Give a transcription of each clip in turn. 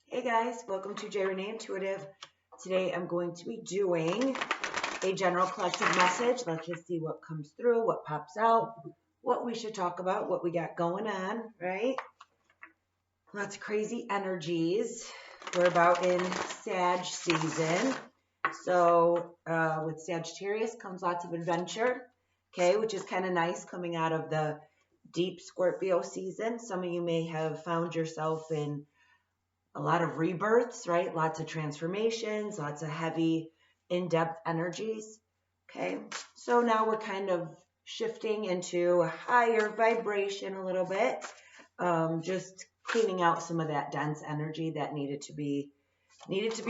Hey guys, welcome to Ravynne Intuitive. Today I'm going to be doing a general collective message. Let's just see what comes through, what pops out, what we should talk about, what we got going on, right? Lots of crazy energies. We're about in Sag season. So with Sagittarius comes lots of adventure, okay, which is kind of nice coming out of the deep Scorpio season. Some of you may have found yourself in a lot of rebirths, right? Lots of transformations, lots of heavy, in-depth energies. Okay, so now we're kind of shifting into a higher vibration a little bit, just cleaning out some of that dense energy that needed to be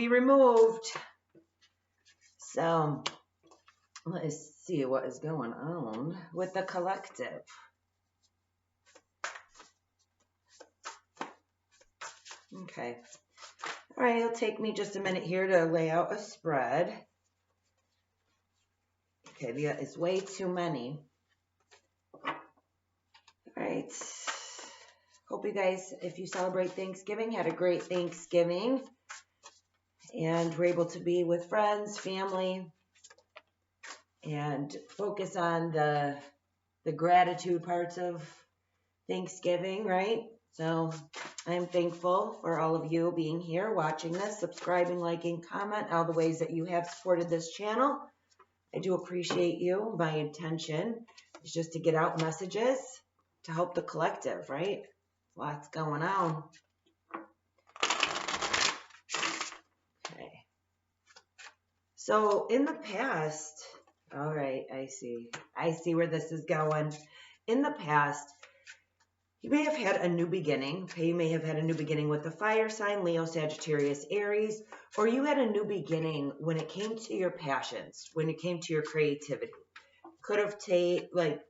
removed. So let's see what is going on with the collective. Okay. All right, it'll take me just a minute here to lay out a spread. Okay, that is way too many. All right. Hope you guys, if you celebrate Thanksgiving, had a great Thanksgiving and were able to be with friends, family, and focus on the gratitude parts of Thanksgiving, right? So I'm thankful for all of you being here, watching this, subscribing, liking, comment, all the ways that you have supported this channel. I do appreciate you. My intention is just to get out messages to help the collective, right? Lots going on. Okay. So in the past, all right, I see where this is going. In the past, you may have had a new beginning. Okay, you may have had a new beginning with the fire sign, Leo, Sagittarius, Aries, or you had a new beginning when it came to your passions, when it came to your creativity. Could have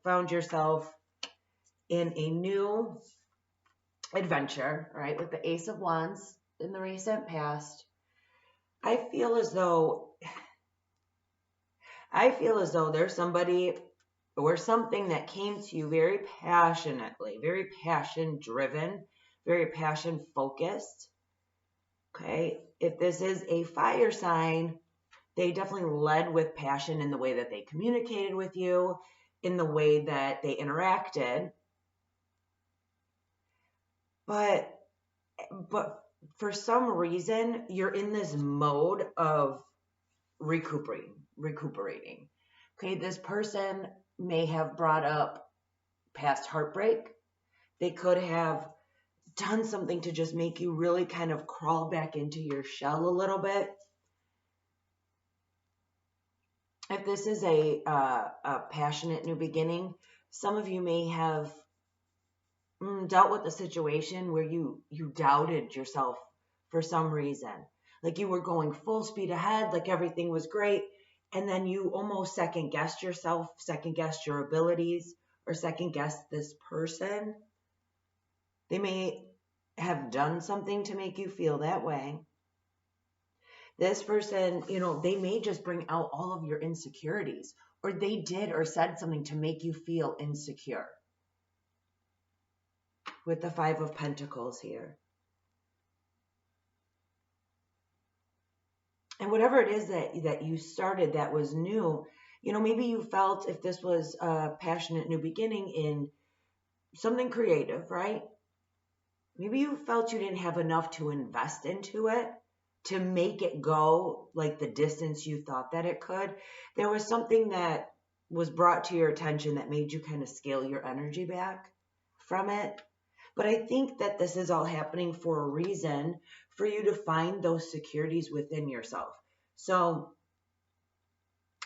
found yourself in a new adventure, right, with the Ace of Wands in the recent past. I feel as though there's somebody or something that came to you very passionately, very passion driven, very passion focused. Okay, if this is a fire sign, they definitely led with passion in the way that they communicated with you, in the way that they interacted. But for some reason, you're in this mode of recuperating. Okay, this person may have brought up past heartbreak. They could have done something to just make you really kind of crawl back into your shell a little bit. If this is a passionate new beginning, some of you may have dealt with a situation where you doubted yourself for some reason. Like you were going full speed ahead, like everything was great, and then you almost second-guessed yourself, second-guessed your abilities, or second-guessed this person. They may have done something to make you feel that way. This person, they may just bring out all of your insecurities, or they did or said something to make you feel insecure. With the Five of Pentacles here. And whatever it is that you started that was new, maybe you felt, if this was a passionate new beginning in something creative, right? Maybe you felt you didn't have enough to invest into it to make it go like the distance you thought that it could. There was something that was brought to your attention that made you kind of scale your energy back from it. But I think that this is all happening for a reason, for you to find those securities within yourself. So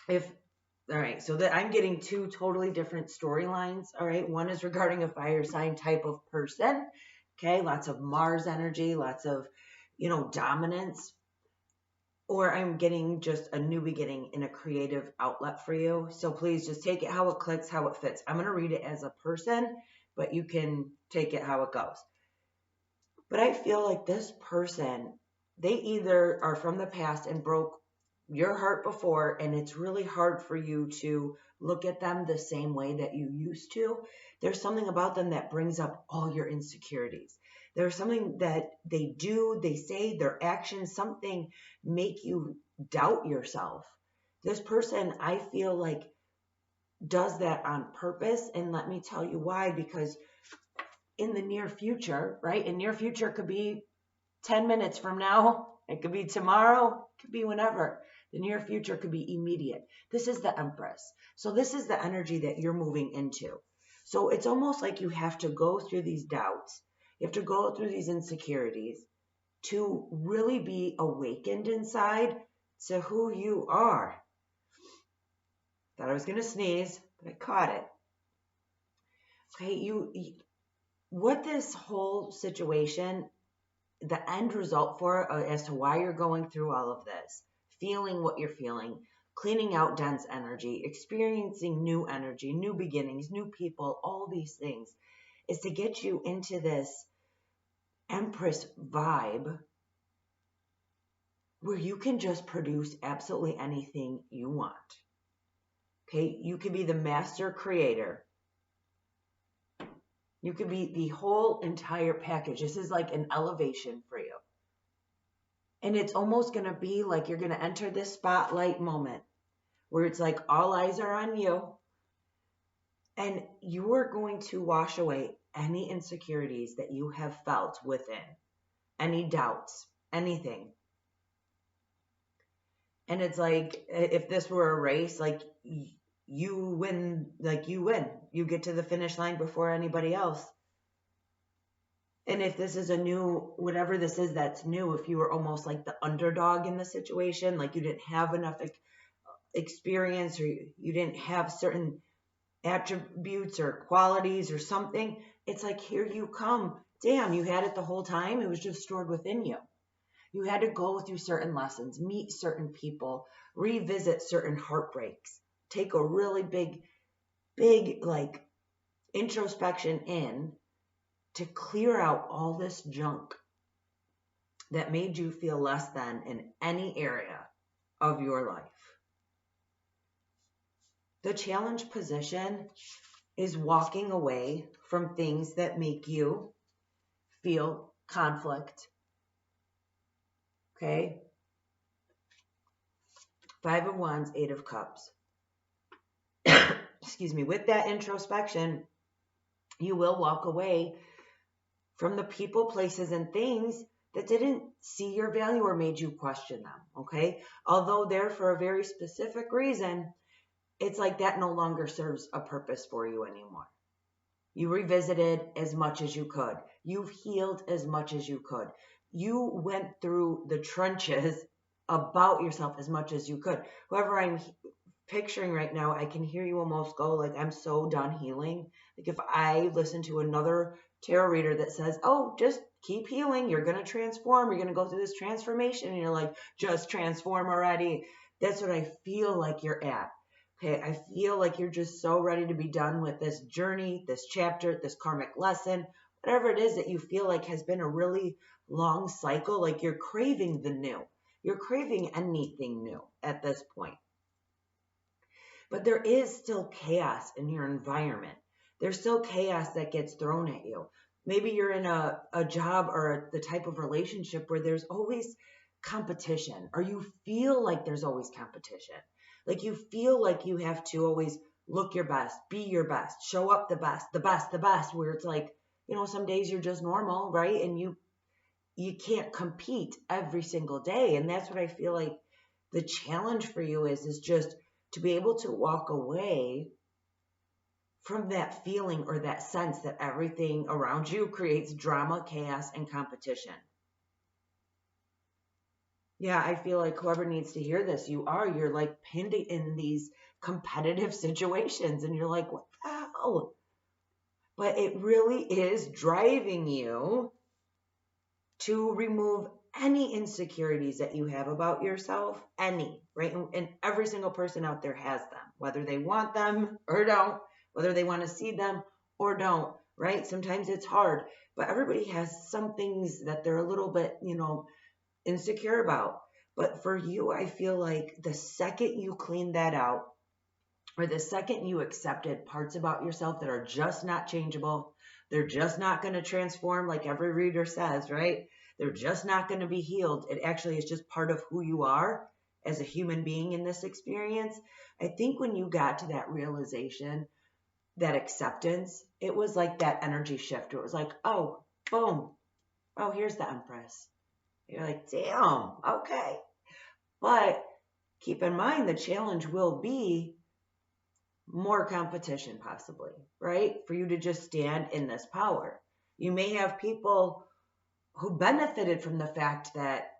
I'm getting two totally different storylines. All right. One is regarding a fire sign type of person. Okay. Lots of Mars energy, lots of, dominance. Or I'm getting just a new beginning in a creative outlet for you. So please just take it how it clicks, how it fits. I'm going to read it as a person, but you can take it how it goes. But I feel like this person, they either are from the past and broke your heart before, and it's really hard for you to look at them the same way that you used to. There's something about them that brings up all your insecurities. There's something that they do, they say, their actions, something make you doubt yourself. This person, I feel like, does that on purpose. And let me tell you why, because in the near future, right? And near future could be 10 minutes from now. It could be tomorrow. It could be whenever. The near future could be immediate. This is the Empress. So this is the energy that you're moving into. So it's almost like you have to go through these doubts. You have to go through these insecurities to really be awakened inside to who you are. Thought I was going to sneeze, but I caught it. Okay, what this whole situation, the end result for as to why you're going through all of this, feeling what you're feeling, cleaning out dense energy, experiencing new energy, new beginnings, new people, all these things, is to get you into this Empress vibe where you can just produce absolutely anything you want. Okay, you can be the master creator. You could be the whole entire package. This is like an elevation for you. And it's almost going to be like you're going to enter this spotlight moment where it's like all eyes are on you. And you are going to wash away any insecurities that you have felt within, any doubts, anything. And it's like, if this were a race, like you win, you get to the finish line before anybody else. And if this is a new, whatever this is that's new, if you were almost like the underdog in the situation, like you didn't have enough experience, or you didn't have certain attributes or qualities or something, it's like, here you come. Damn, you had it the whole time. It was just stored within you. You had to go through certain lessons, meet certain people, revisit certain heartbreaks, take a really big like introspection in to clear out all this junk that made you feel less than in any area of your life. The challenge position is walking away from things that make you feel conflict. Okay? 5 of Wands, 8 of Cups. Excuse me. With that introspection, you will walk away from the people, places, and things that didn't see your value or made you question them. Okay? Although they're for a very specific reason, it's like that no longer serves a purpose for you anymore. You revisited as much as you could. You've healed as much as you could. You went through the trenches about yourself as much as you could. Whoever I'm picturing right now, I can hear you almost go like, I'm so done healing. Like if I listen to another tarot reader that says, oh, just keep healing. You're going to transform. You're going to go through this transformation. And you're like, just transform already. That's what I feel like you're at. Okay, I feel like you're just so ready to be done with this journey, this chapter, this karmic lesson, whatever it is that you feel like has been a really long cycle. Like you're craving the new. You're craving anything new at this point. But there is still chaos in your environment. There's still chaos that gets thrown at you. Maybe you're in a job or the type of relationship where there's always competition, or you feel like there's always competition. Like you feel like you have to always look your best, be your best, show up the best, where it's like, some days you're just normal, right? And you can't compete every single day. And that's what I feel like the challenge for you is just to be able to walk away from that feeling or that sense that everything around you creates drama, chaos, and competition. Yeah, I feel like whoever needs to hear this, you're like pinned in these competitive situations and you're like, what the hell? But it really is driving you to remove any insecurities that you have about yourself, any, right? And every single person out there has them, whether they want them or don't, whether they want to see them or don't, right? Sometimes it's hard, but everybody has some things that they're a little bit, insecure about. But for you, I feel like the second you clean that out, or the second you accepted parts about yourself that are just not changeable, They're just not going to transform like every reader says, right? They're just not going to be healed. It actually is just part of who you are as a human being in this experience. I think when you got to that realization, that acceptance, it was like that energy shift. It was like, oh, boom. Oh, here's the Empress. You're like, damn, okay. But keep in mind, the challenge will be more competition possibly, right? For you to just stand in this power. You may have people who benefited from the fact that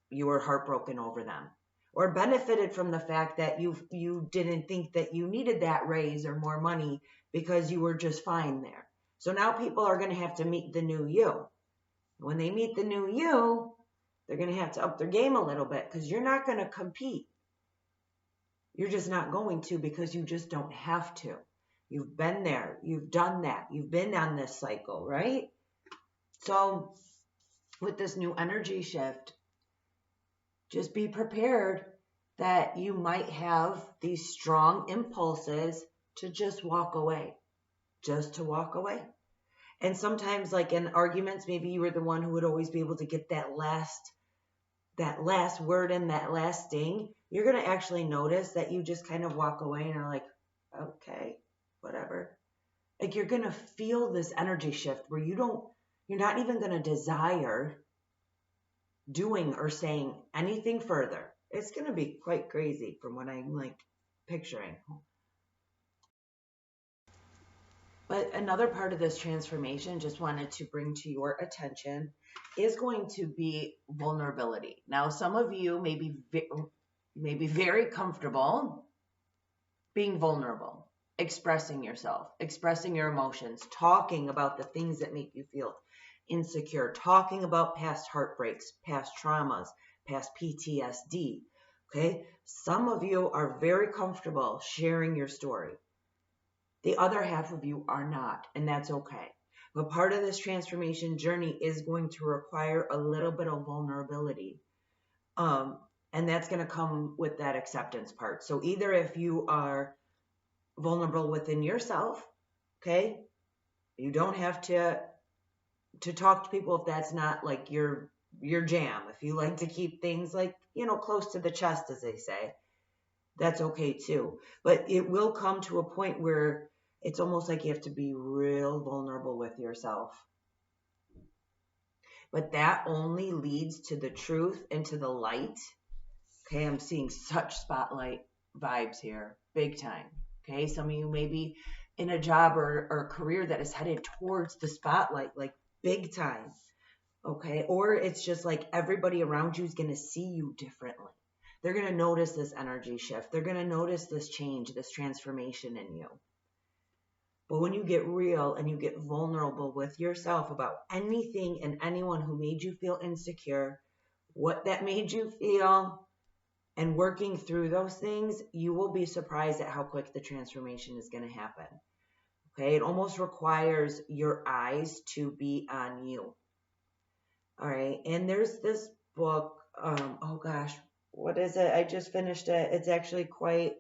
you were heartbroken over them, or benefited from the fact that you didn't think that you needed that raise or more money because you were just fine there. So now people are going to have to meet the new you. When they meet the new you, they're going to have to up their game a little bit because you're not going to compete. You're just not going to, because you just don't have to. You've been there. You've done that. You've been on this cycle, right? So with this new energy shift, just be prepared that you might have these strong impulses to just walk away, just to walk away. And sometimes, like in arguments, maybe you were the one who would always be able to get that last word in, that last thing. You're going to actually notice that you just kind of walk away and are like, okay, whatever. Like you're going to feel this energy shift where you're not even going to desire doing or saying anything further. It's going to be quite crazy from what I'm like picturing. But another part of this transformation, just wanted to bring to your attention, is going to be vulnerability. Now, some of you may be very comfortable being vulnerable, expressing yourself, expressing your emotions, talking about the things that make you feel insecure, talking about past heartbreaks, past traumas, past PTSD. Okay? Some of you are very comfortable sharing your story. The other half of you are not, and that's okay. But part of this transformation journey is going to require a little bit of vulnerability. And that's going to come with that acceptance part. So either if you are vulnerable within yourself, okay, you don't have to talk to people if that's not like your jam. If you like to keep things like, close to the chest, as they say, that's okay too. But it will come to a point where it's almost like you have to be real vulnerable with yourself. But that only leads to the truth and to the light. Okay, I'm seeing such spotlight vibes here, big time. Okay, some of you may be in a job or a career that is headed towards the spotlight, like big time. Okay, or it's just like everybody around you is going to see you differently. They're going to notice this energy shift. They're going to notice this change, this transformation in you. But when you get real and you get vulnerable with yourself about anything and anyone who made you feel insecure, what that made you feel, and working through those things, you will be surprised at how quick the transformation is going to happen. Okay, it almost requires your eyes to be on you. All right, and there's this book, oh gosh, what is it? I just finished it. It's actually quite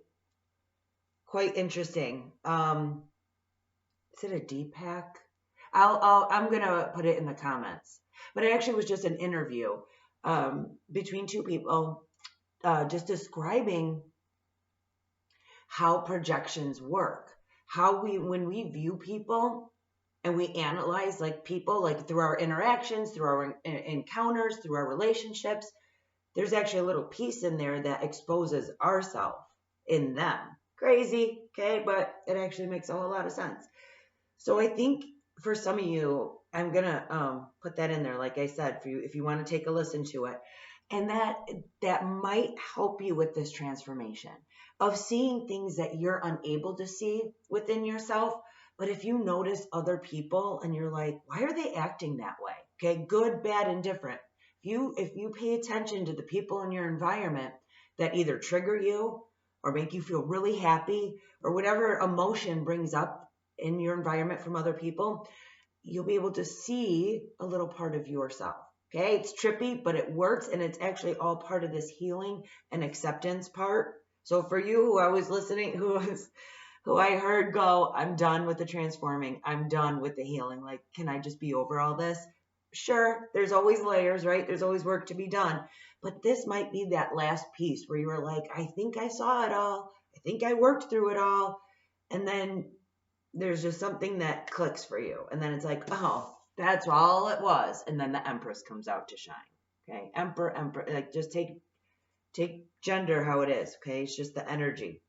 interesting. Is it a Deepak? I'm gonna put it in the comments. But it actually was just an interview between two people, just describing how projections work. How when we view people and we analyze like people, like through our interactions, through our encounters, through our relationships, there's actually a little piece in there that exposes ourselves in them. Crazy, okay, but it actually makes a whole lot of sense. So I think for some of you, I'm going to put that in there, like I said, for you, if you want to take a listen to it. And that might help you with this transformation of seeing things that you're unable to see within yourself. But if you notice other people and you're like, why are they acting that way? Okay, good, bad, and different. If you pay attention to the people in your environment that either trigger you or make you feel really happy or whatever emotion brings up in your environment from other people, you'll be able to see a little part of yourself. Okay, it's trippy, but it works, and it's actually all part of this healing and acceptance part. So for you who I was listening, who was who I heard go, I'm done with the transforming. I'm done with the healing. Like, can I just be over all this? Sure, there's always layers, right? There's always work to be done. But this might be that last piece where you were like, I think I saw it all. I think I worked through it all. And then there's just something that clicks for you. And then it's like, oh, that's all it was. And then the Empress comes out to shine. Okay. Emperor, like just take gender how it is. Okay. It's just the energy.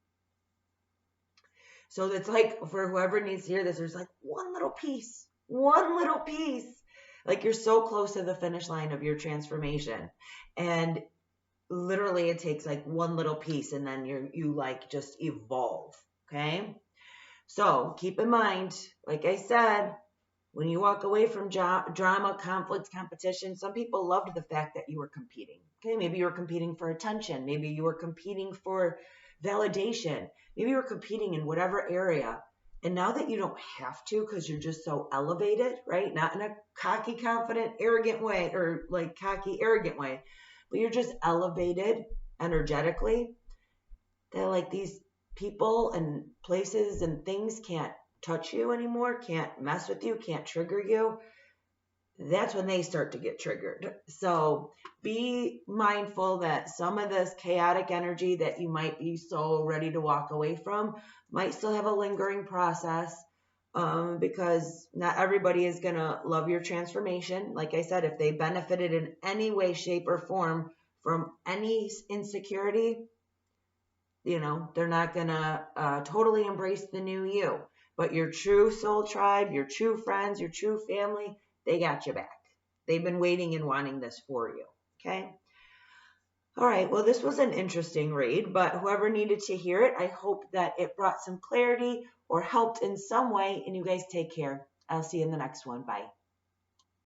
So it's like for whoever needs to hear this, there's like one little piece. Like you're so close to the finish line of your transformation. And literally it takes like one little piece and then you like just evolve. Okay. So keep in mind, like I said, when you walk away from drama, conflict, competition, some people loved the fact that you were competing. Okay, maybe you were competing for attention. Maybe you were competing for validation. Maybe you were competing in whatever area. And now that you don't have to because you're just so elevated, right? Not in a cocky, confident, arrogant way or like cocky, arrogant way, but you're just elevated energetically. They're like these people and places and things can't touch you anymore, can't mess with you, can't trigger you. That's when they start to get triggered. So be mindful that some of this chaotic energy that you might be so ready to walk away from might still have a lingering process, because not everybody is going to love your transformation. Like I said, if they benefited in any way, shape, or form from any insecurity, they're not going to totally embrace the new you. But your true soul tribe, your true friends, your true family, they got you back. They've been waiting and wanting this for you. Okay? All right. Well, this was an interesting read, but whoever needed to hear it, I hope that it brought some clarity or helped in some way. And you guys take care. I'll see you in the next one. Bye.